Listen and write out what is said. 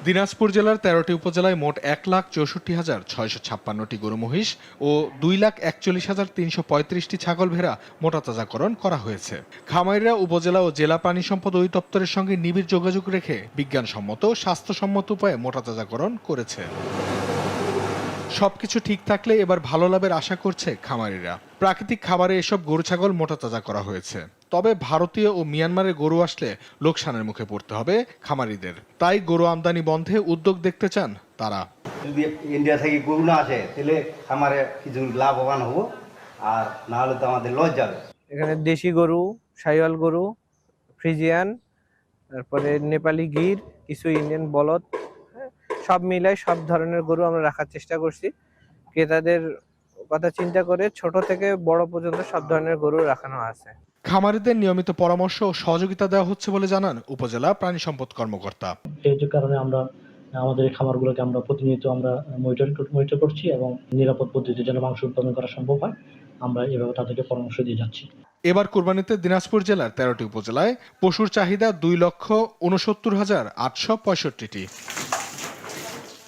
দিনাজপুর জেলার ১৩টি উপজেলায় মোট ১,৬৪,৬৫৬টি গরু মহিষ ও ২,৪১,৩৩৫টি ছাগল ভেড়া মোটাতাজাকরণ করা হয়েছে। খামারিরা উপজেলা ও জেলা প্রাণী সম্পদ অধিদপ্তরের সঙ্গে নিবিড় যোগাযোগ রেখে বিজ্ঞানসম্মত স্বাস্থ্যসম্মত উপায়ে মোটাতাজাকরণ করেছে। সবকিছু ঠিক থাকলে এবার ভালো লাভের আশা করছে খামারিরা। প্রাকৃতিক খাবারে এসব গরু ছাগল মোটাতাজা করা হয়েছে। তবে ভারতীয় ও মিয়ানমারের গরু আসলে লোকসানের মুখে পড়তে হবে খামারিদের। তাই গরু আমদানি বন্ধে উদ্যোগ দেখতে চান তারা। যদি ইন্ডিয়া থেকে গরু না আসে তাহলে খামারে কিছু লাভবান হবো, আর না হলে তো আমাদের লস যাবে। এখানে দেশি গরু, শাহিওয়াল গরু, ফ্রিজিয়ান, তারপরে নেপালি গির, কিছু ইন্ডিয়ান বলদ, সব মিলাই সব ধরনের গরু আমরা রাখার চেষ্টা করছি। ক্রেতাদের কথা চিন্তা করে ছোট থেকে বড় পর্যন্ত সব ধরনের গরু রাখানো আছে। খামারিদের নিয়মিত পরামর্শ ও সহযোগিতা দেওয়া হচ্ছে বলে জানান উপজেলা প্রাণী সম্পদ কর্মকর্তা। এই কারণে আমরা আমাদের খামারগুলোকে আমরা প্রতিনিয়ত মনিটর করছি এবং নিরাপদ পদ্ধতিতে যেন মাংস উৎপাদন করা সম্ভব হয়, আমরা এভাবে তাদেরকে পরামর্শ দিয়ে যাচ্ছি। এবার কুরবানিতে দিনাজপুর জেলার ১৩টি উপজেলায় পশুর চাহিদা ২,৬৯,৮৬৫টি।